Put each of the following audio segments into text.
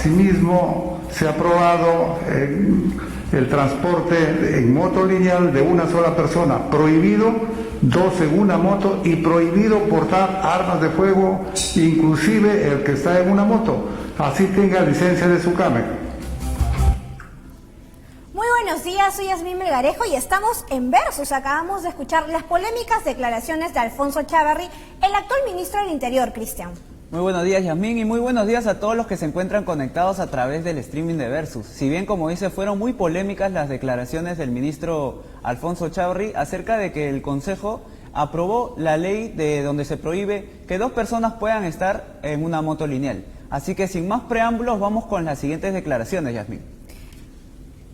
Asimismo, se ha aprobado el transporte en moto lineal de una sola persona, prohibido 2 en una moto y prohibido portar armas de fuego, inclusive el que está en una moto, así tenga licencia de SUCAME. Muy buenos días, soy Yasmín Melgarejo y estamos en Versus. Acabamos de escuchar las polémicas declaraciones de Alfonso Chávarri, el actual ministro del Interior, Cristian. Muy buenos días, Yasmín, y muy buenos días a todos los que se encuentran conectados a través del streaming de Versus. Si bien, como dice, fueron muy polémicas las declaraciones del ministro Alfonso Chávarri acerca de que el Consejo aprobó la ley de donde se prohíbe que 2 personas puedan estar en una moto lineal. Así que sin más preámbulos, vamos con las siguientes declaraciones, Yasmín.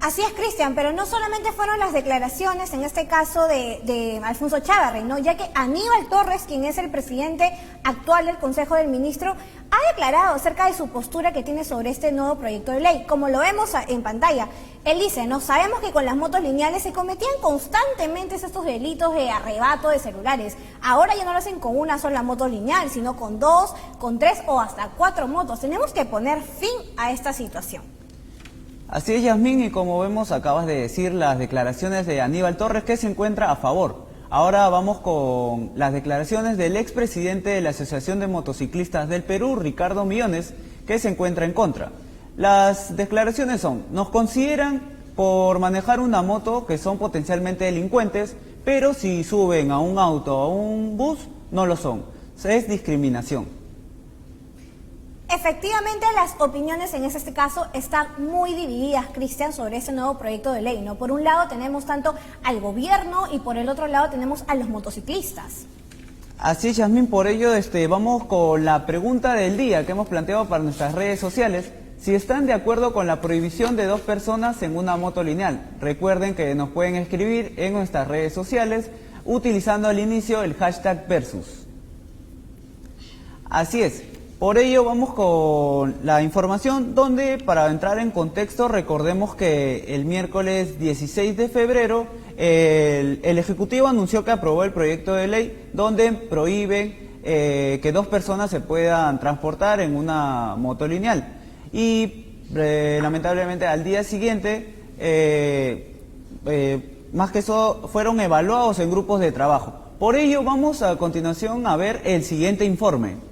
Así es, Cristian, pero no solamente fueron las declaraciones, en este caso de Alfonso Chávarri, ¿no? Ya que Aníbal Torres, quien es el presidente actual del Consejo del Ministro, ha declarado acerca de su postura que tiene sobre este nuevo proyecto de ley. Como lo vemos en pantalla, él dice, no sabemos que con las motos lineales se cometían constantemente estos delitos de arrebato de celulares. Ahora ya no lo hacen con una sola moto lineal, sino con 2, con 3 o hasta 4 motos. Tenemos que poner fin a esta situación. Así es, Yasmín, y como vemos, acabas de decir las declaraciones de Aníbal Torres, que se encuentra a favor. Ahora vamos con las declaraciones del expresidente de la Asociación de Motociclistas del Perú, Ricardo Millones, que se encuentra en contra. Las declaraciones son: nos consideran por manejar una moto que son potencialmente delincuentes, pero si suben a un auto o a un bus, no lo son. Es discriminación. Efectivamente, las opiniones en este caso están muy divididas, Cristian, sobre ese nuevo proyecto de ley, ¿no? Por un lado tenemos tanto al gobierno y por el otro lado tenemos a los motociclistas. Así es, Yasmín, por ello vamos con la pregunta del día que hemos planteado para nuestras redes sociales. Si están de acuerdo con la prohibición de 2 personas en una moto lineal. Recuerden que nos pueden escribir en nuestras redes sociales utilizando al inicio el hashtag Versus. Así es. Por ello vamos con la información donde, para entrar en contexto, recordemos que el miércoles 16 de febrero el Ejecutivo anunció que aprobó el proyecto de ley donde prohíbe que 2 personas se puedan transportar en una moto lineal. Y lamentablemente al día siguiente, más que eso, fueron evaluados en grupos de trabajo. Por ello vamos a continuación a ver el siguiente informe.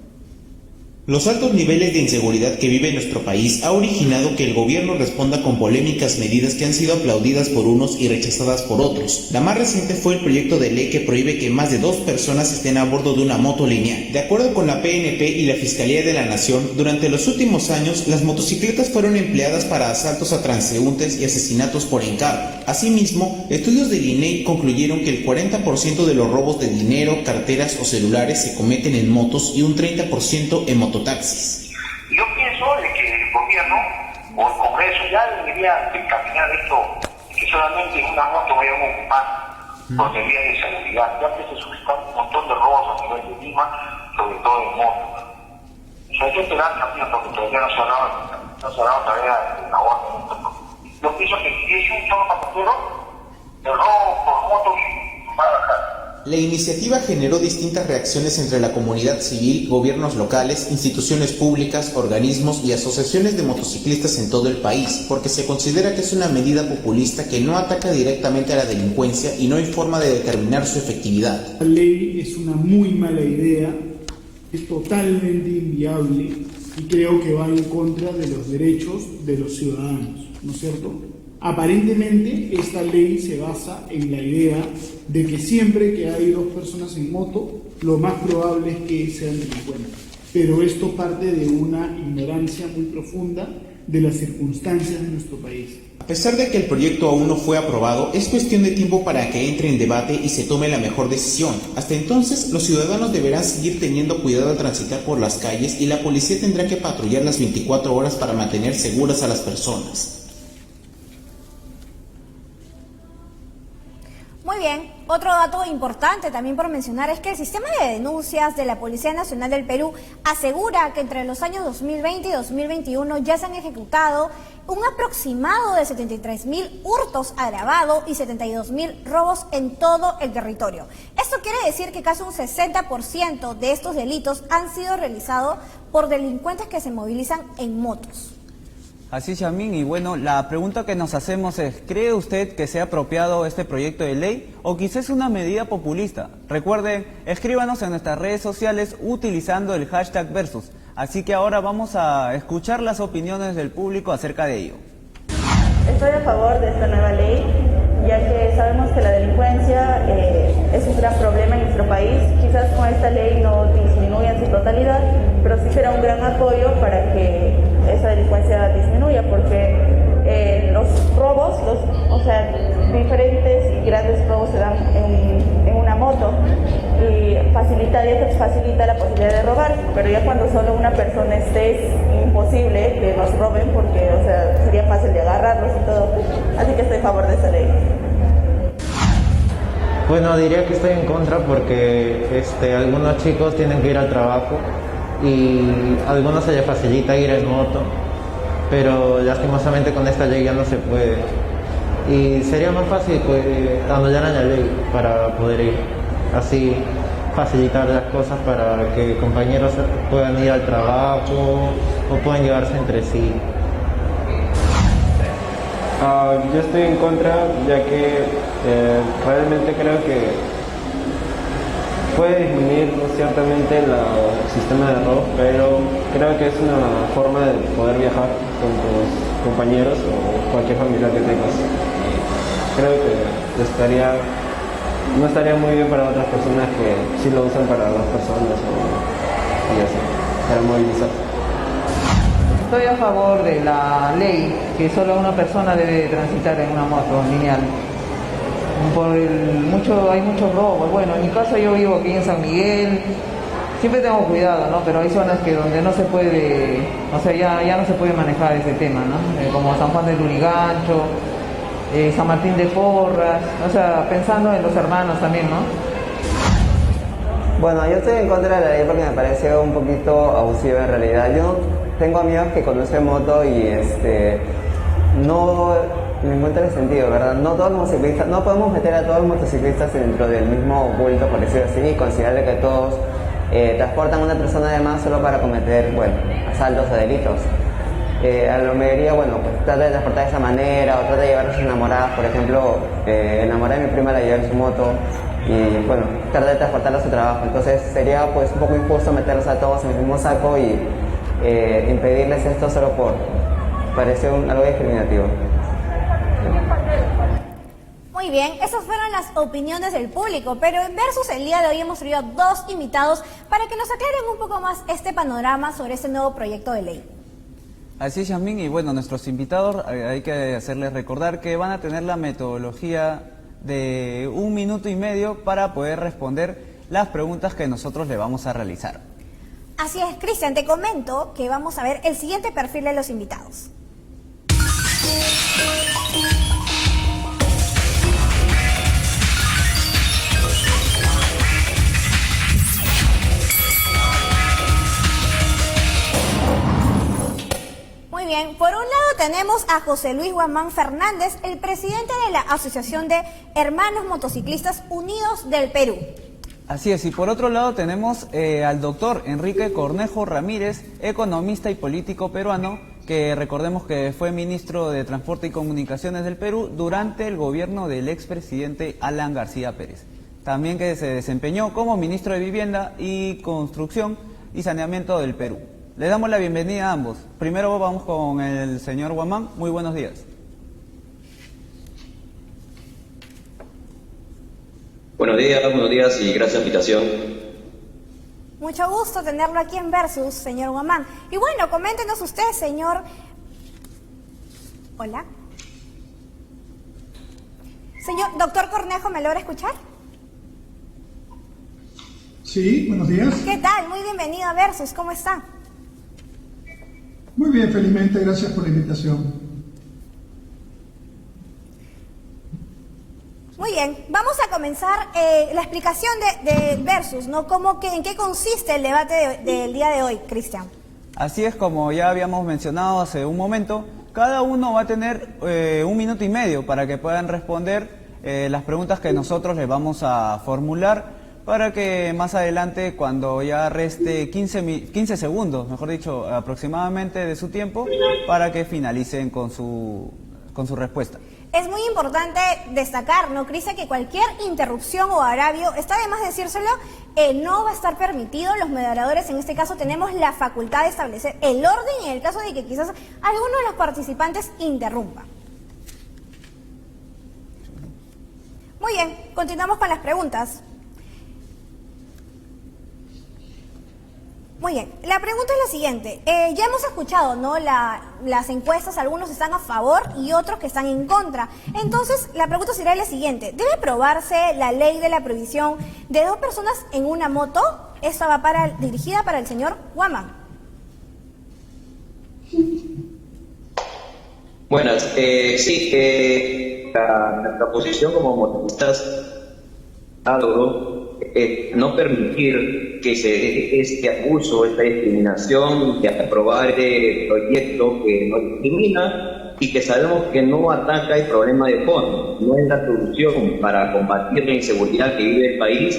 Los altos niveles de inseguridad que vive nuestro país ha originado que el gobierno responda con polémicas medidas que han sido aplaudidas por unos y rechazadas por otros. La más reciente fue el proyecto de ley que prohíbe que más de 2 personas estén a bordo de una moto lineal. De acuerdo con la PNP y la Fiscalía de la Nación, durante los últimos años las motocicletas fueron empleadas para asaltos a transeúntes y asesinatos por encargo. Asimismo, estudios del INEI concluyeron que el 40% de los robos de dinero, carteras o celulares se cometen en motos y un 30% en mototaxis. Yo pienso de que el gobierno o el Congreso ya debería encaminar esto, que solamente en una moto vayan a ocupar por medidas de seguridad, ya que se suscitan un montón de robos a nivel de Lima, sobre todo en moto. O sea, hay que esperar también porque todavía no se ha dado todavía de la orden. Yo pienso que si es un solo pasajero, el robo por motos va a bajar. La iniciativa generó distintas reacciones entre la comunidad civil, gobiernos locales, instituciones públicas, organismos y asociaciones de motociclistas en todo el país, porque se considera que es una medida populista que no ataca directamente a la delincuencia y no hay forma de determinar su efectividad. La ley es una muy mala idea, es totalmente inviable y creo que va en contra de los derechos de los ciudadanos, ¿no es cierto? Aparentemente esta ley se basa en la idea de que siempre que hay 2 personas en moto, lo más probable es que sean delincuentes. Pero esto parte de una ignorancia muy profunda de las circunstancias de nuestro país. A pesar de que el proyecto aún no fue aprobado, es cuestión de tiempo para que entre en debate y se tome la mejor decisión. Hasta entonces, los ciudadanos deberán seguir teniendo cuidado al transitar por las calles y la policía tendrá que patrullar las 24 horas para mantener seguras a las personas. Muy bien, otro dato importante también por mencionar es que el sistema de denuncias de la Policía Nacional del Perú asegura que entre los años 2020 y 2021 ya se han ejecutado un aproximado de 73.000 hurtos agravados y 72.000 robos en todo el territorio. Esto quiere decir que casi un 60% de estos delitos han sido realizados por delincuentes que se movilizan en motos. Así es, Yasmín, y bueno, la pregunta que nos hacemos es, ¿cree usted que sea apropiado este proyecto de ley o quizás una medida populista? Recuerden, escríbanos en nuestras redes sociales utilizando el hashtag Versus. Así que ahora vamos a escuchar las opiniones del público acerca de ello. Estoy a favor de esta nueva ley, ya que sabemos que la delincuencia es un gran problema en nuestro país. Quizás con esta ley no disminuya en su totalidad, pero sí será un gran apoyo para que esa delincuencia disminuya, porque los robos, diferentes y grandes robos se dan en una moto y facilita la posibilidad de robar, pero ya cuando solo una persona esté es imposible que nos roben porque sería fácil de agarrarlos y todo, así que estoy a favor de esta ley. Bueno, diría que estoy en contra porque algunos chicos tienen que ir al trabajo y a algunos se les facilita ir en moto, pero lastimosamente con esta ley ya no se puede. Y sería más fácil pues anular la ley para poder ir, así facilitar las cosas para que compañeros puedan ir al trabajo o puedan llevarse entre sí. Yo estoy en contra, ya que realmente creo que puede disminuir ciertamente el sistema de robo, pero creo que es una forma de poder viajar con tus compañeros o cualquier familiar que tengas. Creo que no estaría muy bien para otras personas que sí lo usan para dos personas y así, para movilizar. Estoy a favor de la ley que solo una persona debe transitar en una moto lineal. Hay muchos robos. Bueno, en mi caso yo vivo aquí en San Miguel. Siempre tengo cuidado, ¿no? Pero hay zonas donde no se puede, ya no se puede manejar ese tema, ¿no? Como San Juan del Lurigancho, San Martín de Porras, pensando en los hermanos también, ¿no? Bueno, yo estoy en contra de la ley porque me parece un poquito abusiva en realidad. Yo tengo amigos que conducen moto y no me encuentro el sentido, ¿verdad? No todos los motociclistas, no podemos meter a todos los motociclistas dentro del mismo bulto, por decirlo así, y considerar que todos transportan a una persona además solo para cometer, asaltos o delitos. A la mayoría, pues trata de transportar de esa manera, o trata de llevar a sus enamoradas, por ejemplo, enamoré a mi prima, la llevé en su moto, y trata de transportarla a su trabajo. Entonces sería pues un poco injusto meterlos a todos en el mismo saco y impedirles esto solo parece algo discriminativo. Muy bien, esas fueron las opiniones del público, pero en Versus el día de hoy hemos traído dos invitados para que nos aclaren un poco más este panorama sobre este nuevo proyecto de ley. Así es, Yasmín, y bueno, nuestros invitados hay que hacerles recordar que van a tener la metodología de 1 minuto y medio para poder responder las preguntas que nosotros le vamos a realizar. Así es, Cristian, te comento que vamos a ver el siguiente perfil de los invitados. Muy bien, por un lado tenemos a José Luis Guamán Fernández, el presidente de la Asociación de Hermanos Motociclistas Unidos del Perú. Así es, y por otro lado tenemos al doctor Enrique Cornejo Ramírez, economista y político peruano, que recordemos que fue ministro de Transporte y Comunicaciones del Perú durante el gobierno del expresidente Alan García Pérez. También que se desempeñó como ministro de Vivienda y Construcción y Saneamiento del Perú. Les damos la bienvenida a ambos. Primero vamos con el señor Guamán. Muy buenos días. Buenos días y gracias por la invitación. Mucho gusto tenerlo aquí en Versus, señor Guamán. Y bueno, coméntenos usted, señor... Hola. Señor doctor Cornejo, ¿me logra escuchar? Sí, buenos días. ¿Qué tal? Muy bienvenido a Versus, ¿cómo está? Muy bien, felizmente, gracias por la invitación. Muy bien, vamos a comenzar la explicación de Versus, ¿no? ¿En qué consiste el debate del día de hoy, Cristian? Así es, como ya habíamos mencionado hace un momento, cada uno va a tener 1 minuto y medio para que puedan responder las preguntas que nosotros les vamos a formular para que más adelante, cuando ya reste 15 segundos, mejor dicho, aproximadamente de su tiempo, para que finalicen con su respuesta. Es muy importante destacar, ¿no, Cristian?, que cualquier interrupción o agravio, está de más decírselo, no va a estar permitido. Los moderadores, en este caso, tenemos la facultad de establecer el orden en el caso de que quizás alguno de los participantes interrumpa. Muy bien, continuamos con las preguntas. Muy bien, la pregunta es la siguiente. Ya hemos escuchado, ¿no?, las encuestas, algunos están a favor y otros que están en contra. Entonces, la pregunta será la siguiente. ¿Debe aprobarse la ley de la prohibición de 2 personas en una moto? Esta va dirigida para el señor Guamán. Buenas, sí, nuestra posición como motoristas, no permitir que se deje este abuso, esta discriminación, de aprobar este proyecto que nos discrimina y que sabemos que no ataca el problema de fondo, no es la solución para combatir la inseguridad que vive el país,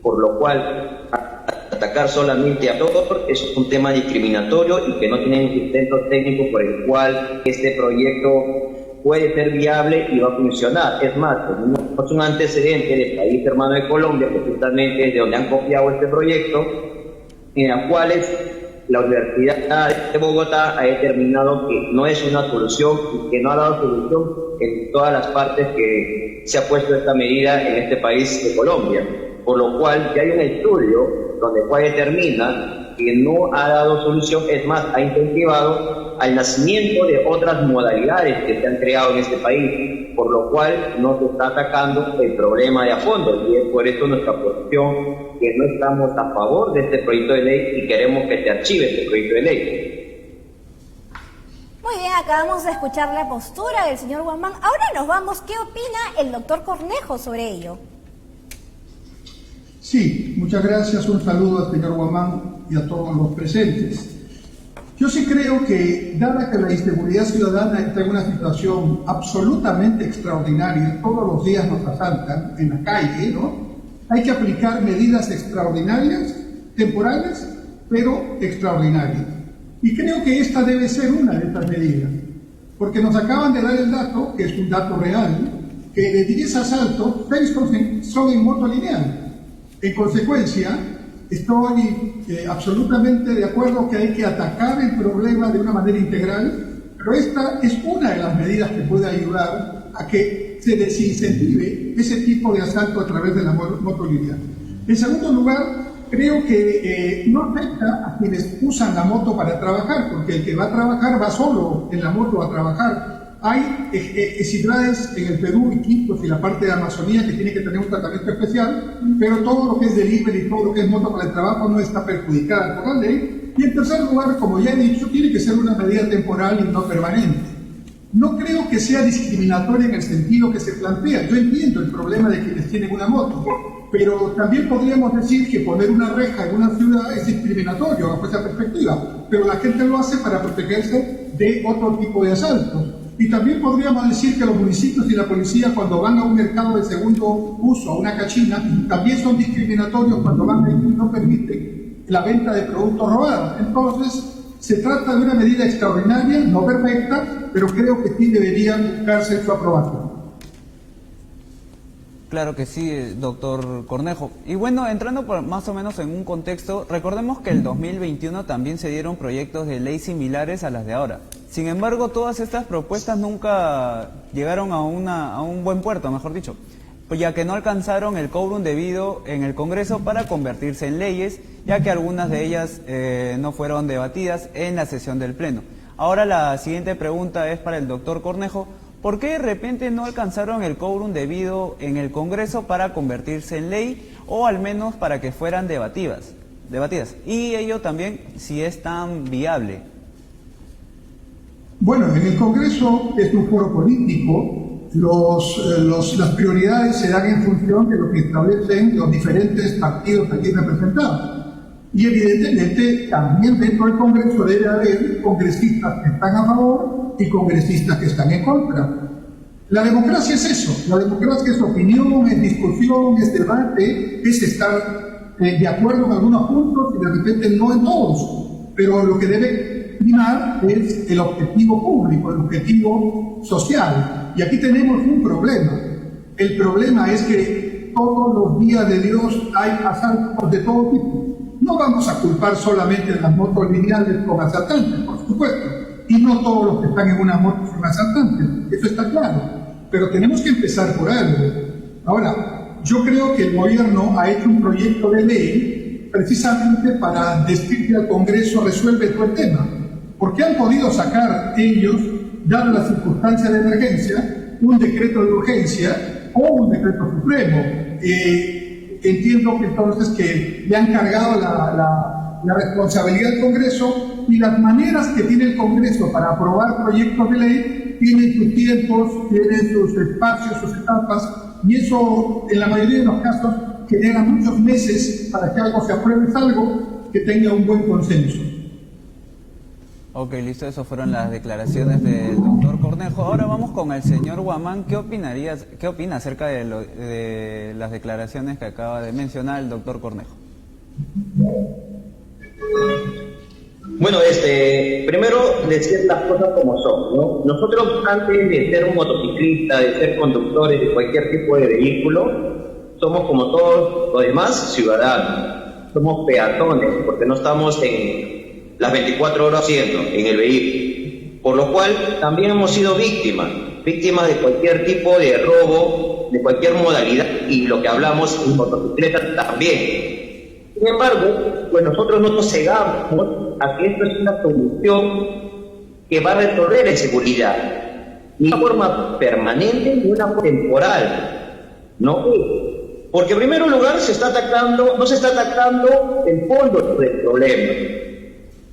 por lo cual atacar solamente a todos es un tema discriminatorio y que no tienen sustento técnico por el cual este proyecto puede ser viable y va a funcionar. Es más, tenemos un antecedente del país hermano de Colombia, que justamente es de donde han copiado este proyecto, en los cuales la Universidad de Bogotá ha determinado que no es una solución y que no ha dado solución en todas las partes que se ha puesto esta medida en este país de Colombia. Por lo cual ya hay un estudio donde determina que no ha dado solución, es más, ha incentivado al nacimiento de otras modalidades que se han creado en este país, por lo cual no se está atacando el problema de a fondo, y es por eso nuestra posición, que no estamos a favor de este proyecto de ley y queremos que se archive este proyecto de ley. Muy bien, acabamos de escuchar la postura del señor Guamán. Ahora nos vamos, ¿qué opina el doctor Cornejo sobre ello? Sí, muchas gracias. Un saludo al señor Guamán y a todos los presentes. Yo sí creo que, dada que la inseguridad ciudadana está en una situación absolutamente extraordinaria, todos los días nos asaltan en la calle, ¿no?, hay que aplicar medidas extraordinarias, temporales, pero extraordinarias. Y creo que esta debe ser una de estas medidas, porque nos acaban de dar el dato, que es un dato real, que de 10 asaltos, 6 son en moto lineal. En consecuencia, estoy absolutamente de acuerdo que hay que atacar el problema de una manera integral, pero esta es una de las medidas que puede ayudar a que se desincentive ese tipo de asalto a través de la moto lineal. En segundo lugar, creo que no afecta a quienes usan la moto para trabajar, porque el que va a trabajar va solo en la moto a trabajar. Hay ciudades en el Perú, Iquitos y la parte de Amazonía que tienen que tener un tratamiento especial, pero todo lo que es delivery y todo lo que es moto para el trabajo no está perjudicada por la ley. Y en tercer lugar, como ya he dicho, tiene que ser una medida temporal y no permanente. No creo que sea discriminatoria en el sentido que se plantea. Yo entiendo el problema de quienes tienen una moto, pero también podríamos decir que poner una reja en una ciudad es discriminatorio bajo esa perspectiva, pero la gente lo hace para protegerse de otro tipo de asaltos. Y también podríamos decir que los municipios y la policía, cuando van a un mercado de segundo uso, a una cachina, también son discriminatorios cuando van a y no permiten la venta de productos robados. Entonces, se trata de una medida extraordinaria, no perfecta, pero creo que sí debería buscarse su aprobación. Claro que sí, doctor Cornejo. Y bueno, entrando más o menos en un contexto, recordemos que el 2021 también se dieron proyectos de ley similares a las de ahora. Sin embargo, todas estas propuestas nunca llegaron a un buen puerto, mejor dicho, ya que no alcanzaron el quórum debido en el Congreso para convertirse en leyes, ya que algunas de ellas no fueron debatidas en la sesión del Pleno. Ahora la siguiente pregunta es para el doctor Cornejo. ¿Por qué de repente no alcanzaron el quórum debido en el Congreso para convertirse en ley o al menos para que fueran debatidas? Y ello también, si es tan viable. Bueno, en el Congreso es un foro político, las prioridades se dan en función de lo que establecen los diferentes partidos aquí representados. Y evidentemente también dentro del Congreso debe haber congresistas que están a favor y congresistas que están en contra. La democracia es eso, la democracia es opinión, es discusión, es debate, es estar de acuerdo en algunos puntos y de repente no en todos, pero lo que debe primar es el objetivo público, el objetivo social. Y aquí tenemos un problema. El problema es que todos los días de Dios hay asaltos de todo tipo. No vamos a culpar solamente a las motos lineales como asaltantes, por supuesto, y no todos los que están en una moto son asaltantes, eso está claro, pero tenemos que empezar por algo. Ahora, yo creo que el gobierno ha hecho un proyecto de ley precisamente para decir que el Congreso resuelve todo el tema, porque han podido sacar ellos, dadas las circunstancias de emergencia, un decreto de urgencia o un decreto supremo. Entiendo que entonces que le han cargado la responsabilidad del Congreso, y las maneras que tiene el Congreso para aprobar proyectos de ley tienen sus tiempos, tienen sus espacios, sus etapas, y eso en la mayoría de los casos genera muchos meses para que algo se apruebe, es algo que tenga un buen consenso. Ok, listo, eso fueron las declaraciones del doctor Cornejo. Ahora vamos con el señor Guamán. ¿Qué opina acerca de las declaraciones que acaba de mencionar el doctor Cornejo? Bueno, primero decir las cosas como son, ¿no? Nosotros, antes de ser un motociclista, de ser conductores de cualquier tipo de vehículo, somos como todos los demás ciudadanos. Somos peatones, porque no estamos en las 24 horas en el vehículo, por lo cual también hemos sido víctimas de cualquier tipo de robo, de cualquier modalidad, y lo que hablamos en motocicleta también. Sin embargo, pues nosotros no nos cegamos a que esto es una solución que va a resolver en seguridad, ni de una forma permanente ni de una forma temporal, ¿no? Porque en primer lugar no se está atacando el fondo del problema.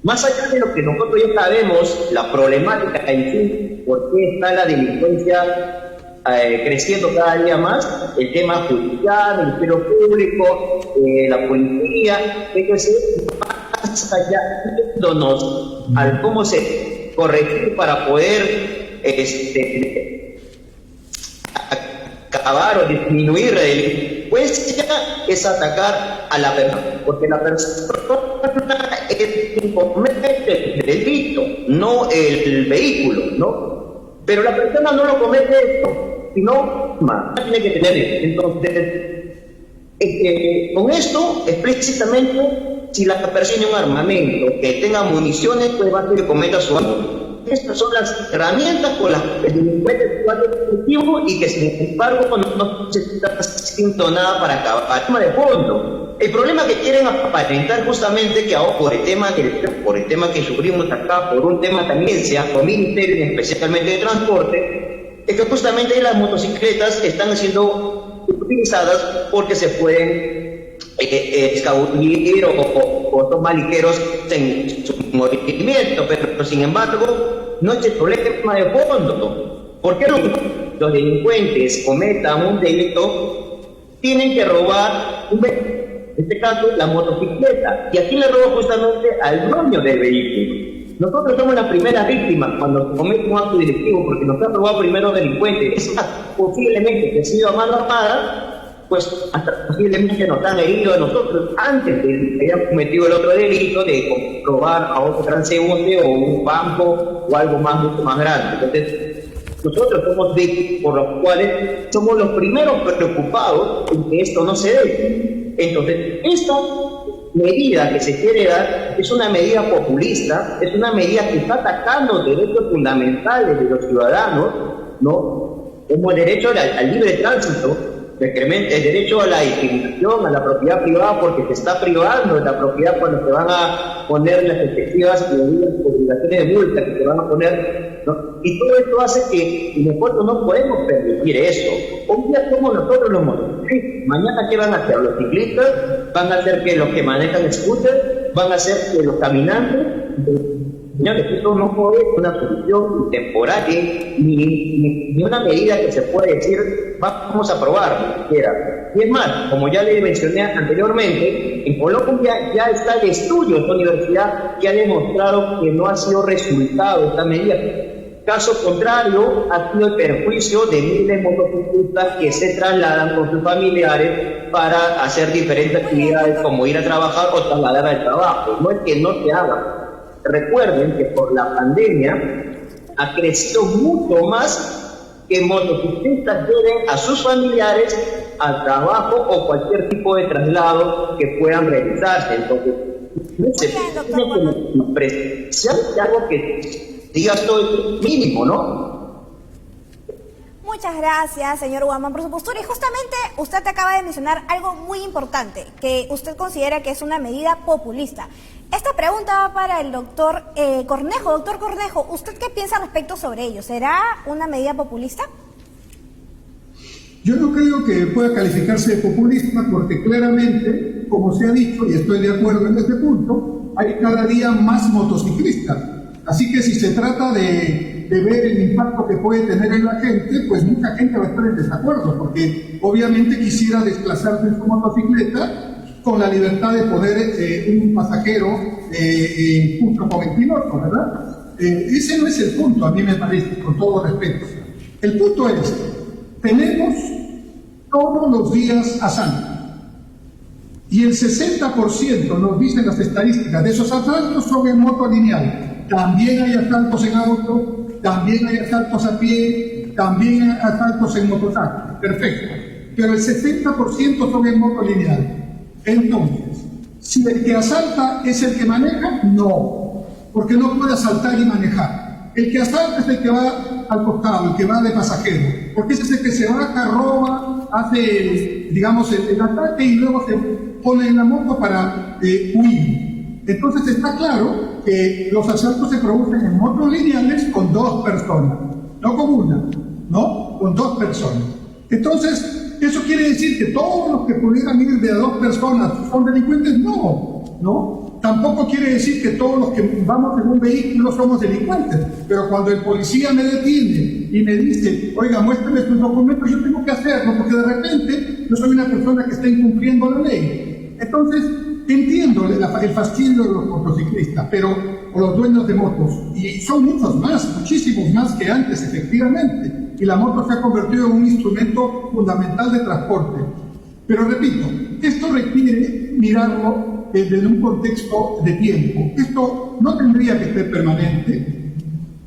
Más allá de lo que nosotros ya sabemos, la problemática en sí, por qué está la delincuencia creciendo cada día más, el tema judicial, el Ministerio Público, la policía, más allá, yéndonos al cómo se corregir para poder acabar o disminuir la delincuencia, es atacar a la persona, porque la persona es quien comete el delito, no el vehículo, ¿no? Pero la persona no lo comete esto, sino más, tiene que tener esto. Entonces, con esto, explícitamente, si la persona tiene un armamento que tenga municiones, pues va a tener que cometa su arma. Estas son las herramientas con las que el delincuente actual es efectivo, y que sin embargo no se está haciendo nada para acabar. El tema de fondo, el problema que quieren aparentar justamente que ahora por el tema que sufrimos acá, por un tema también por ministerio, especialmente de transporte, es que justamente las motocicletas están siendo utilizadas porque se pueden escabullir o son maliqueros en su movimiento, pero sin embargo no es el problema de fondo. ¿Por qué los delincuentes cometan un delito? Tienen que robar en este caso la motocicleta, y aquí le roba justamente al dueño del vehículo. Nosotros somos las primeras víctimas cuando se comete un acto delictivo, porque nos han robado primero delincuentes. Es más, posiblemente que ha sido a mano armada, pues hasta posiblemente nos han herido a nosotros antes de que hayan cometido el otro delito de robar a otro transeúnte o un banco o algo mucho más grande. Entonces, nosotros somos víctimas, por los cuales somos los primeros preocupados en que esto no se dé. Entonces, esta medida que se quiere dar es una medida populista, es una medida que está atacando derechos fundamentales de los ciudadanos, ¿no? Como el derecho al libre tránsito, el derecho a la discriminación, a la propiedad privada, porque se está privando de la propiedad cuando se van a poner las excesivas obligaciones de multa que se van a poner, ¿no? Y todo esto hace que nosotros no podemos permitir eso. Un día somos nosotros los motociclistas, mañana ¿qué van a hacer? Los ciclistas van a hacer que los que manejan scooters, van a hacer que los caminantes. Señores, esto no fue una solución temporaria ni una medida que se puede decir vamos a aprobar, ni siquiera. Y es más, como ya le mencioné anteriormente, en Colombia ya está el estudio de esta universidad que ha demostrado que no ha sido resultado esta medida. Caso contrario, ha sido el perjuicio de miles de motociclistas que se trasladan con sus familiares para hacer diferentes actividades como ir a trabajar o trasladar al trabajo. No es que no se haga. Recuerden que por la pandemia ha crecido mucho más que motociclistas lleven a sus familiares al trabajo o cualquier tipo de traslado que puedan realizarse. Entonces, algo que diga todo mínimo, ¿no? Muchas gracias, señor Guamán, por su postura. Y justamente usted acaba de mencionar algo muy importante, que usted considera que es una medida populista. Esta pregunta va para el doctor Cornejo. Doctor Cornejo, ¿usted qué piensa respecto sobre ello? ¿Será una medida populista? Yo no creo que pueda calificarse de populista porque claramente, como se ha dicho, y estoy de acuerdo en este punto, hay cada día más motociclistas. Así que si se trata de ver el impacto que puede tener en la gente, pues mucha gente va a estar en desacuerdo, porque obviamente quisiera desplazarse en su motocicleta con la libertad de poder un pasajero junto con el piloto, ¿verdad? Ese no es el punto, a mí me parece, con todo respeto. El punto es, tenemos todos los días asaltos. Y el 60% nos dicen las estadísticas de esos asaltos son en moto lineal. También hay asaltos en auto, también hay asaltos a pie, también hay asaltos en mototaxi. Perfecto. Pero el 60% son en moto lineal. Entonces, si el que asalta es el que maneja, no. Porque no puede asaltar y manejar. El que asalta es el que va al costado, el que va de pasajero. Porque ese es el que se baja, roba, hace, digamos, el ataque y luego se pone en la moto para huir. Entonces está claro que los asaltos se producen en motos lineales con 2 personas, no con una, ¿no? Con 2 personas. Entonces, ¿eso quiere decir que todos los que pudieran ir de a 2 personas son delincuentes? No, ¿no? Tampoco quiere decir que todos los que vamos en un vehículo somos delincuentes. Pero cuando el policía me detiene y me dice, oiga, muéstrame sus documentos, yo tengo que hacerlo, porque de repente yo soy una persona que está incumpliendo la ley. Entonces, entiendo el fastidio de los motociclistas, o los dueños de motos, y son muchos más, muchísimos más que antes, efectivamente, y la moto se ha convertido en un instrumento fundamental de transporte. Pero repito, esto requiere mirarlo desde un contexto de tiempo. Esto no tendría que ser permanente.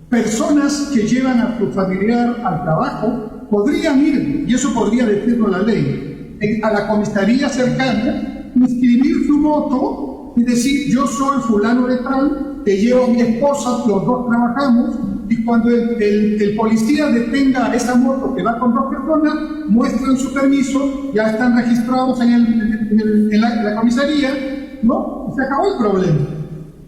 Personas que llevan a su familiar al trabajo podrían ir, y eso podría decirlo la ley, a la comisaría cercana, inscribir su moto y decir, yo soy fulano de tal, te llevo a mi esposa, los 2 trabajamos, y cuando el policía detenga a esa moto que va con 2 personas, muestran su permiso, ya están registrados en la comisaría, ¿no? Y se acabó el problema,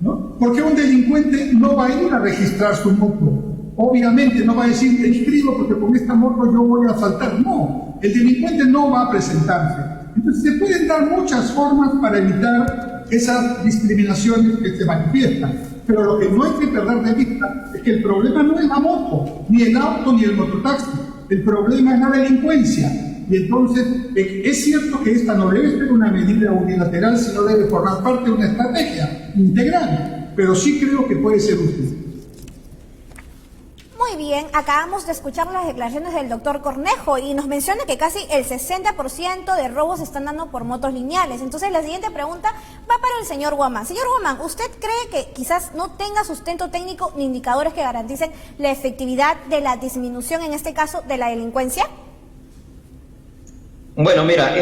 ¿no? Porque un delincuente no va a ir a registrar su moto. Obviamente no va a decir, te inscribo porque con esta moto yo voy a asaltar. No, el delincuente no va a presentarse. Entonces se pueden dar muchas formas para evitar esas discriminaciones que se manifiestan. Pero lo que no hay que perder de vista es que el problema no es la moto, ni el auto, ni el mototaxi. El problema es la delincuencia. Y entonces es cierto que esta no debe ser una medida unilateral, sino debe formar parte de una estrategia integral. Pero sí creo que puede ser útil. Muy bien, acabamos de escuchar las declaraciones del doctor Cornejo y nos menciona que casi el 60% de robos se están dando por motos lineales. Entonces la siguiente pregunta va para el señor Guamán. Señor Guamán, ¿usted cree que quizás no tenga sustento técnico ni indicadores que garanticen la efectividad de la disminución, en este caso, de la delincuencia? Bueno, mira,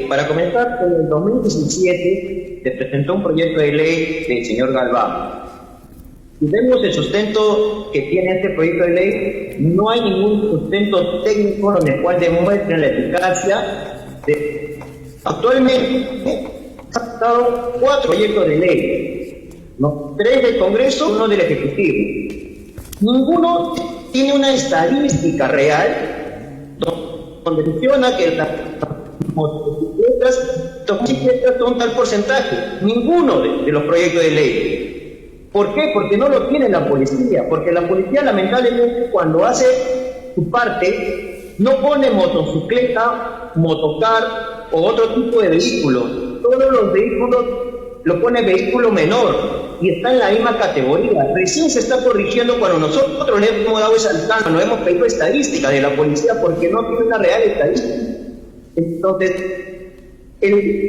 para comenzar, en el 2017 se presentó un proyecto de ley del señor Galván. Si vemos el sustento que tiene este proyecto de ley, no hay ningún sustento técnico en el cual demuestre la eficacia de... Actualmente se han dado 4 proyectos de ley, ¿no? 3 del Congreso, 1 del Ejecutivo. Ninguno tiene una estadística real donde menciona que las motocicletas son tal porcentaje. Ninguno de los proyectos de ley. ¿Por qué? Porque no lo tiene la policía, porque la policía lamentablemente cuando hace su parte no pone motocicleta, motocar o otro tipo de vehículo. Todos los vehículos lo pone vehículo menor. y está en la misma categoría. Recién se está corrigiendo cuando nosotros le hemos dado esa alcance, nos hemos pedido estadísticas de la policía porque no tiene una real estadística. Entonces,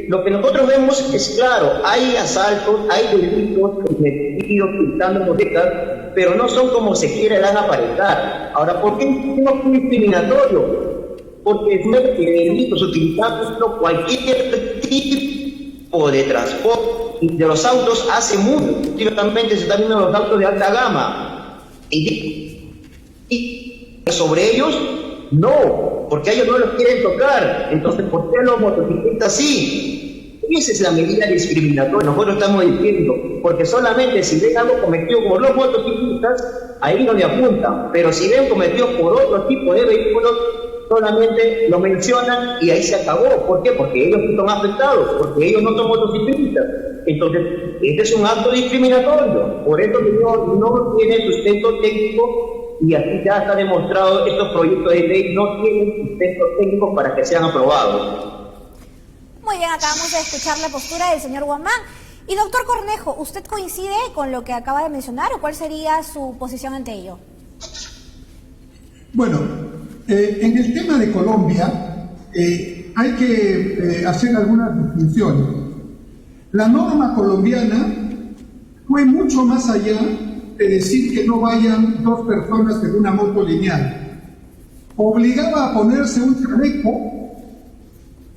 lo que nosotros vemos es claro, hay asaltos, hay delitos cometidos pintando botecas, pero no son como se quiere dar a aparentar. Ahora, ¿por qué no es discriminatorio? Porque no es delitos utilizando cualquier tipo de transporte de los autos hace mucho. Últimamente se están viendo los autos de alta gama. Y sobre ellos, no, porque a ellos no los quieren tocar. Entonces, ¿por qué los motociclistas sí? Esa es la medida discriminatoria. Nosotros estamos diciendo, porque solamente si ven algo cometido por los motociclistas, ahí no le apuntan. Pero si ven cometido por otro tipo de vehículos, solamente lo mencionan y ahí se acabó. ¿Por qué? Porque ellos no son afectados, porque ellos no son motociclistas. Entonces, este es un acto discriminatorio. Por eso no tiene sustento técnico. Y aquí ya está demostrado, estos proyectos de ley no tienen sustento técnico para que sean aprobados. Muy bien, acabamos de escuchar la postura del señor Guamán. Y doctor Cornejo, ¿usted coincide con lo que acaba de mencionar o cuál sería su posición ante ello? Bueno, en el tema de Colombia hay que hacer algunas distinciones. La norma colombiana fue mucho más allá de decir que no vayan dos personas en una moto lineal. Obligaba a ponerse un chaleco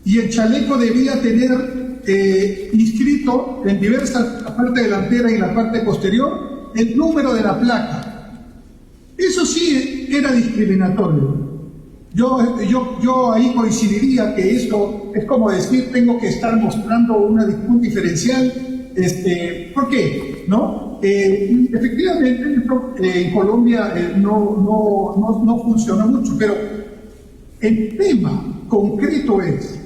y el chaleco debía tener inscrito en diversas, la parte delantera y la parte posterior, el número de la placa. Eso sí era discriminatorio. Yo ahí coincidiría que esto es como decir tengo que estar mostrando un diferencial. ¿Por qué? ¿No? Efectivamente, esto, en Colombia no funciona mucho, pero el tema concreto es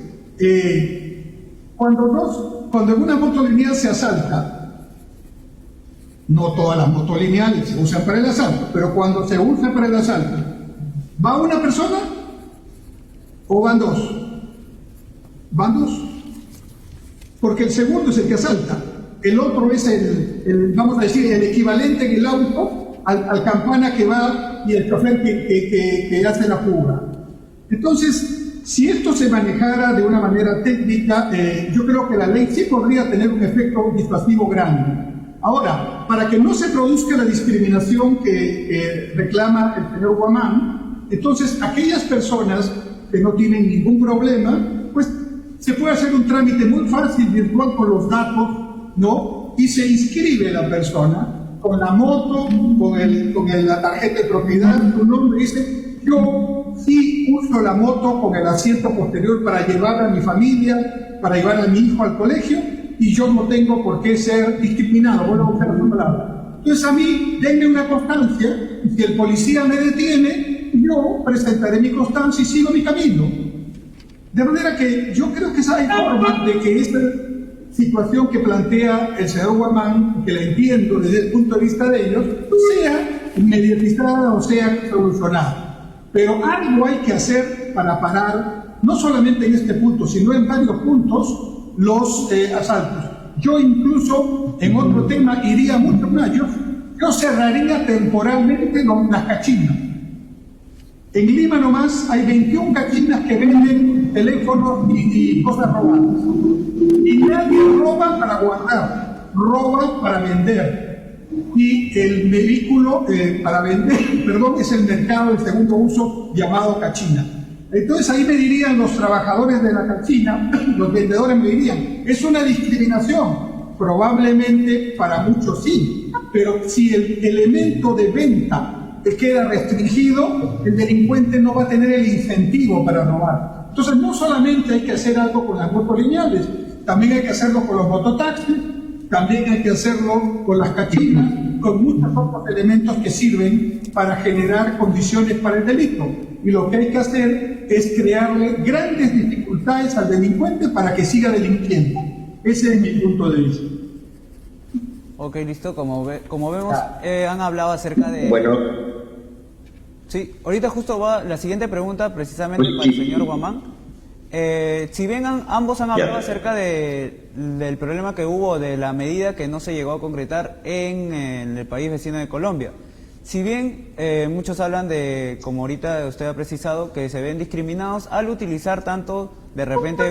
cuando en una moto lineal se asalta, no todas las motos lineales se usan para el asalto, pero cuando se usa para el asalto, ¿va una persona o van dos? Van dos, porque el segundo es el que asalta. El otro es vamos a decir, el equivalente en el auto al campana que va y el chofer que hace la fuga. Entonces, si esto se manejara de una manera técnica, yo creo que la ley sí podría tener un efecto disuasivo grande. Ahora, para que no se produzca la discriminación que reclama el señor Guamán, entonces aquellas personas que no tienen ningún problema, pues se puede hacer un trámite muy fácil, virtual, con los datos, ¿no? Y se inscribe la persona con la moto, con la tarjeta de propiedad, su nombre, dice, yo sí uso la moto con el asiento posterior para llevar a mi familia, para llevar a mi hijo al colegio, y yo no tengo por qué ser discriminado, vuelvo a usar la palabra. Entonces a mí, denme una constancia, y si el policía me detiene, yo presentaré mi constancia y sigo mi camino. De manera que yo creo que hay forma de que esta situación que plantea el señor Guamán, que la entiendo desde el punto de vista de ellos, sea inmediatizada o sea solucionada. Pero algo hay que hacer para parar, no solamente en este punto, sino en varios puntos, los asaltos. Yo incluso, en otro tema, iría mucho más. Yo cerraría temporalmente las cachinas. En Lima nomás hay 21 cachinas que venden teléfonos y cosas robadas. Y nadie roba para guardar, roba para vender. Y el vehículo para vender, es el mercado de segundo uso llamado cachina. Entonces ahí me dirían los trabajadores de la cachina, los vendedores me dirían, es una discriminación. Probablemente para muchos sí, pero si el elemento de venta queda restringido, el delincuente no va a tener el incentivo para robar. Entonces no solamente hay que hacer algo con las motos lineales, también hay que hacerlo con los mototaxis, también hay que hacerlo con las cachinas, con muchos otros elementos que sirven para generar condiciones para el delito. Y lo que hay que hacer es crearle grandes dificultades al delincuente para que siga delinquiendo. Ese es mi punto de vista. Ok, listo. Como vemos, han hablado acerca de... Bueno. Sí, ahorita justo va la siguiente pregunta precisamente para el señor Guamán. si bien ambos han hablado acerca del problema que hubo, de la medida que no se llegó a concretar en el país vecino de Colombia, si bien muchos hablan de, como ahorita usted ha precisado, que se ven discriminados al utilizar tanto de repente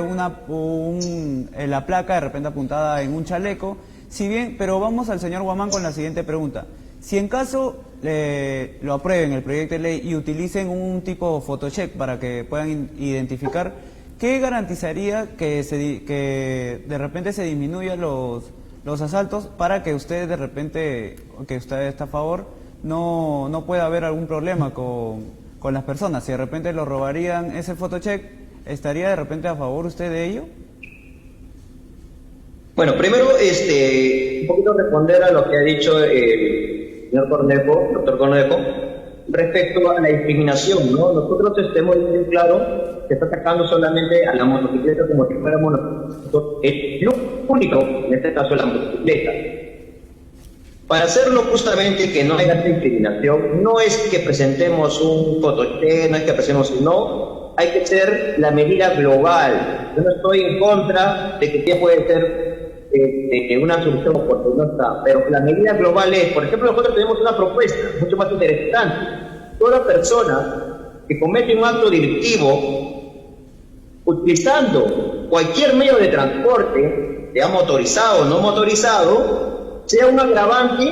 la placa de repente apuntada en un chaleco, si bien, pero vamos al señor Guamán con la siguiente pregunta. Si en caso lo aprueben el proyecto de ley y utilicen un tipo photocheck para que puedan identificar, ¿qué garantizaría que de repente se disminuyan los asaltos para que usted de repente, que usted está a favor, no pueda haber algún problema con las personas? Si de repente lo robarían ese photocheck, ¿estaría de repente a favor usted de ello? Bueno, primero, un poquito responder a lo que ha dicho el señor Cornejo, doctor Cornejo, respecto a la discriminación, ¿no? Nosotros tenemos bien claro que está atacando solamente a la motocicleta como si fuera el único, en este caso la motocicleta. Para hacerlo justamente que no haya discriminación, no es que presentemos un photocheck, no es que presentemos no, hay que ser la medida global. Yo no estoy en contra de que puede ser una solución porque no está, pero la medida global es, por ejemplo, nosotros tenemos una propuesta mucho más interesante. Toda persona que comete un acto delictivo utilizando cualquier medio de transporte, sea motorizado o no motorizado, sea un agravante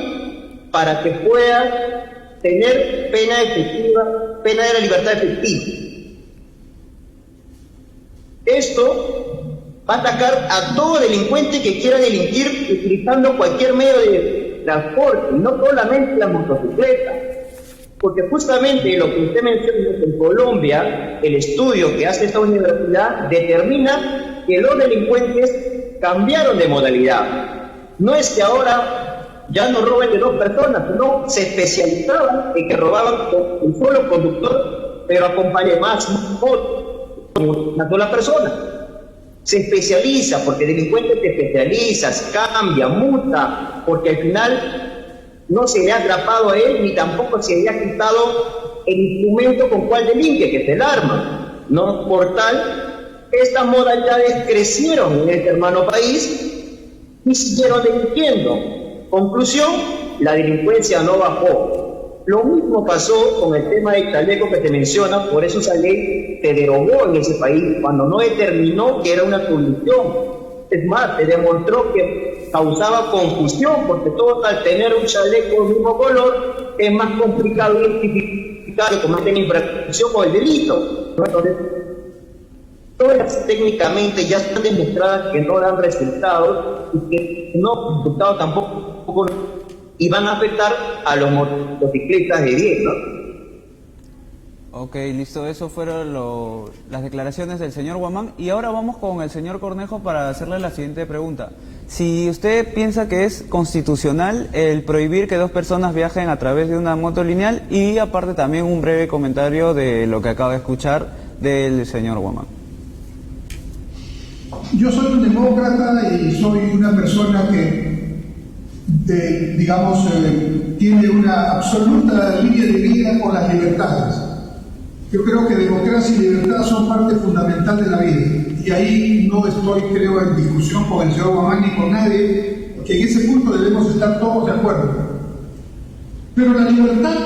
para que pueda tener pena efectiva, pena de la libertad efectiva. Esto va a atacar a todo delincuente que quiera delinquir utilizando cualquier medio de transporte, no solamente la motocicleta, porque justamente lo que usted menciona en Colombia, el estudio que hace esta universidad determina que los delincuentes cambiaron de modalidad. No es que ahora ya no roben de dos personas, sino se especializaban en que robaban con un solo conductor, pero acompañe más una sola persona. Se especializa, porque delincuente te especializas, cambia, multa, porque al final no se le ha atrapado a él ni tampoco se le ha quitado el instrumento con cual delinque, que es el arma. No por tal, estas modalidades crecieron en este hermano país y siguieron delinquiendo. Conclusión, la delincuencia no bajó. Lo mismo pasó con el tema del chaleco que te menciona, por eso esa ley se derogó en ese país cuando no determinó que era una solución. Es más, se demostró que causaba confusión porque todos al tener un chaleco del mismo color es más complicado identificar que cometen infracción o el delito. Entonces, todas técnicamente ya están demostradas que no dan resultados y que no resultados tampoco y van a afectar a los motociclistas de 10, ¿no? Ok, listo, eso fueron las declaraciones del señor Guamán. Y ahora vamos con el señor Cornejo para hacerle la siguiente pregunta. Si usted piensa que es constitucional el prohibir que dos personas viajen a través de una moto lineal, y aparte también un breve comentario de lo que acaba de escuchar del señor Guamán. Yo soy un demócrata y soy una persona que tiene una absoluta línea de vida por las libertades. Yo creo que democracia y libertad son parte fundamental de la vida, y ahí no estoy, creo, en discusión con el señor Guamán ni con nadie, porque en ese punto debemos estar todos de acuerdo. Pero la libertad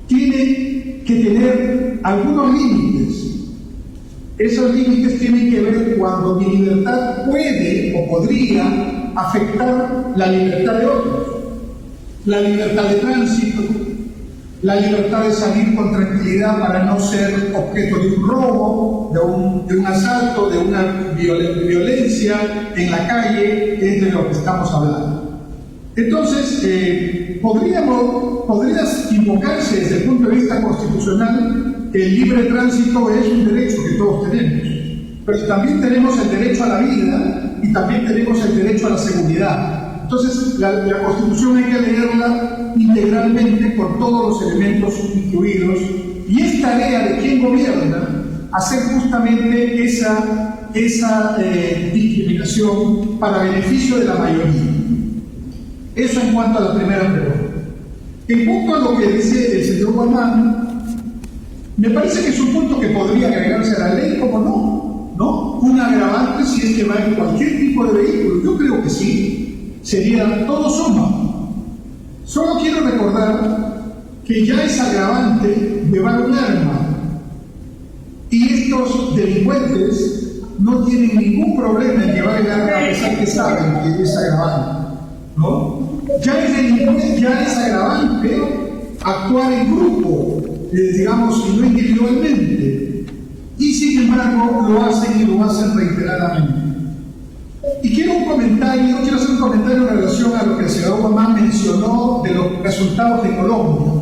tiene que tener algunos límites. Esos límites tienen que ver cuando mi libertad puede o podría afectar la libertad de otros, la libertad de tránsito, la libertad de salir con tranquilidad para no ser objeto de un robo, de un asalto, de una violencia en la calle, es de lo que estamos hablando. Entonces, podría invocarse desde el punto de vista constitucional que el libre tránsito es un derecho que todos tenemos, pero también tenemos el derecho a la vida y también tenemos el derecho a la seguridad. Entonces, la Constitución hay que leerla integralmente con todos los elementos incluidos, y es tarea de quien gobierna hacer justamente esa discriminación para beneficio de la mayoría. Eso en cuanto a la primera pregunta. En cuanto a lo que dice el señor Guamán, Me parece que es un punto que podría agregarse a la ley, como no, un agravante si es que va en cualquier tipo de vehículo. Yo creo que sí, sería todo suma. Solo quiero recordar que ya es agravante llevar un arma y estos delincuentes no tienen ningún problema en llevar el arma a pesar que saben que es agravante, ¿no? Ya es agravante actuar en grupo, digamos, y no individualmente, y sin embargo lo hacen reiteradamente. Y quiero hacer un comentario en relación a lo que el senador Guamán mencionó de los resultados de Colombia.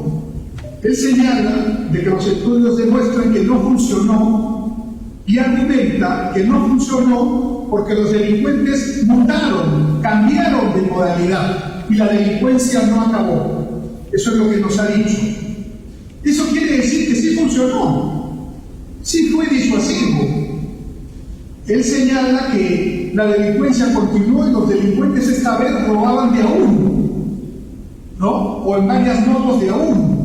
Él señala de que los estudios demuestran que no funcionó y argumenta que no funcionó porque los delincuentes mutaron, cambiaron de modalidad y la delincuencia no acabó. Eso es lo que nos ha dicho. Eso quiere decir que sí funcionó, sí fue disuasivo. Él señala que la delincuencia continuó y los delincuentes esta vez robaban de a uno, ¿no? O en varias motos de a uno.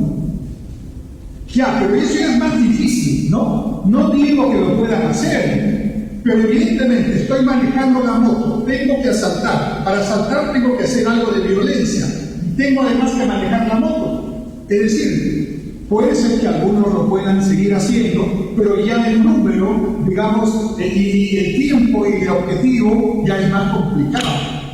Ya, pero eso ya es más difícil, ¿no? No digo que lo puedan hacer, pero evidentemente estoy manejando la moto, tengo que asaltar. Para asaltar tengo que hacer algo de violencia. Tengo además que manejar la moto. Es decir, puede ser que algunos lo puedan seguir haciendo, pero ya el número, digamos, y el tiempo y el objetivo ya es más complicado.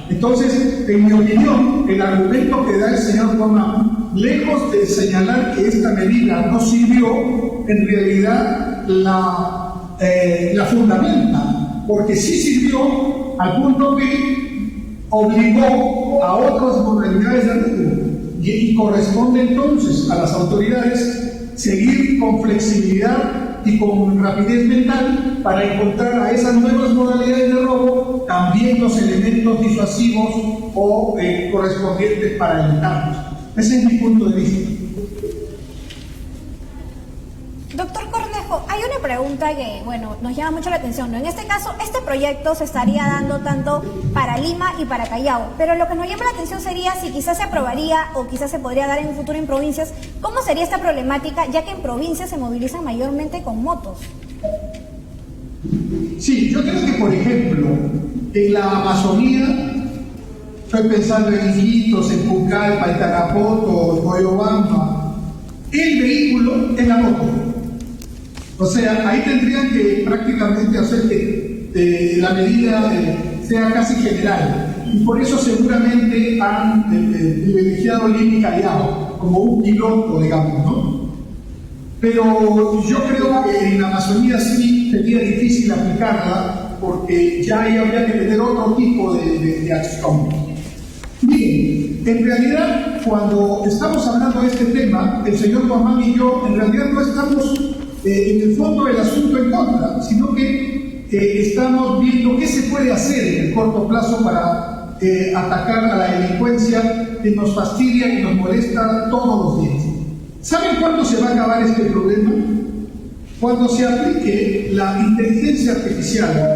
Entonces, en mi opinión, el argumento que da el señor Guamán, lejos de señalar que esta medida no sirvió, en realidad la fundamenta, porque sí sirvió al punto que obligó a otras modalidades de riesgo y corresponde entonces a las autoridades seguir con flexibilidad y con rapidez mental para encontrar a esas nuevas modalidades de robo también los elementos disuasivos o correspondientes para evitarlos. Ese es mi punto de vista. Doctor Cornejo, hay una pregunta que, bueno, nos llama mucho la atención, ¿no? En este caso, este proyecto se estaría dando tanto para Lima y para Callao, pero lo que nos llama la atención sería si quizás se aprobaría o quizás se podría dar en un futuro en provincias. ¿Cómo sería esta problemática, ya que en provincias se movilizan mayormente con motos? Sí, yo creo que, por ejemplo, en la Amazonía, estoy pensando en Iquitos, en Pucallpa, en Tarapoto, en Moyobamba, el vehículo en la moto. O sea, ahí tendrían que prácticamente hacer que la medida sea casi general. Y por eso seguramente han privilegiado Lima y Callao como un piloto, digamos, ¿no? Pero yo creo que en la Amazonía sí sería difícil aplicarla porque ya ahí habría que tener otro tipo de acción. Bien, en realidad, cuando estamos hablando de este tema, el señor Guamán y yo, en realidad no estamos en el fondo del asunto en contra, sino que estamos viendo qué se puede hacer en el corto plazo para atacar a la delincuencia que nos fastidia y nos molesta todos los días. ¿Saben cuándo se va a acabar este problema? Cuando se aplique la inteligencia artificial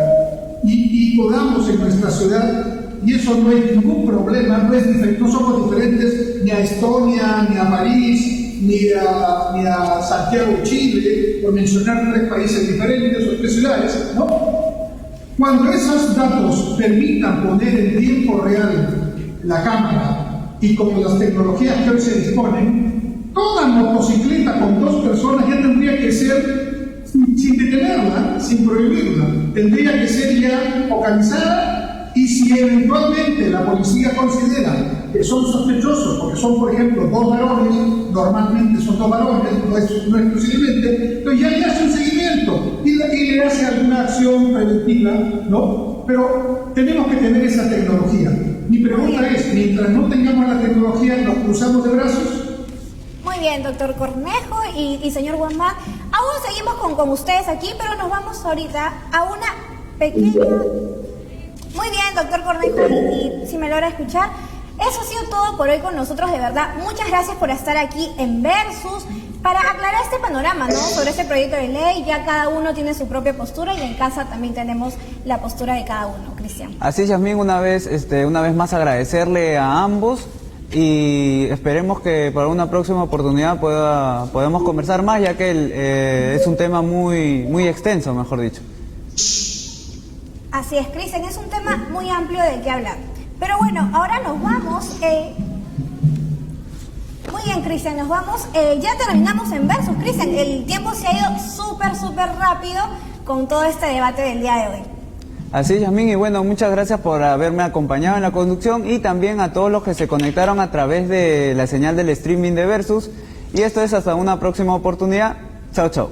y podamos en nuestra ciudad. Y eso no hay ningún problema, no somos diferentes ni a Estonia, ni a París, ni a Santiago, Chile, por mencionar 3 países diferentes o 3 ciudades, ¿no? Cuando esos datos permitan poner en tiempo real la cámara y con las tecnologías que hoy se disponen, toda motocicleta con 2 personas ya tendría que ser, sin detenerla, sin prohibirla, tendría que ser ya focalizada. Y si eventualmente la policía considera que son sospechosos, porque son, por ejemplo, 2 varones, normalmente son 2 varones, no exclusivamente, entonces ya le hace un seguimiento y le hace alguna acción preventiva, ¿no? Pero tenemos que tener esa tecnología. Mi pregunta es, mientras no tengamos la tecnología, ¿nos cruzamos de brazos? Muy bien, doctor Cornejo y señor Guamán. Aún seguimos con ustedes aquí, pero nos vamos ahorita a una pequeña... Muy bien, doctor Cornejo, y si me logra escuchar. Eso ha sido todo por hoy con nosotros, de verdad. Muchas gracias por estar aquí en Versus para aclarar este panorama, ¿no? Sobre este proyecto de ley. Ya cada uno tiene su propia postura y en casa también tenemos la postura de cada uno. Cristian. Así es, Yasmín, una vez más agradecerle a ambos y esperemos que para una próxima oportunidad podamos conversar más, ya que es un tema muy extenso, mejor dicho. Así es, Cristian, es un tema muy amplio del que hablar. Pero bueno, ahora nos vamos. Muy bien, Cristian, nos vamos. Ya terminamos en Versus, Cristian. El tiempo se ha ido súper rápido con todo este debate del día de hoy. Así es, Yasmín, y bueno, muchas gracias por haberme acompañado en la conducción y también a todos los que se conectaron a través de la señal del streaming de Versus. Y esto es hasta una próxima oportunidad. Chao, chao.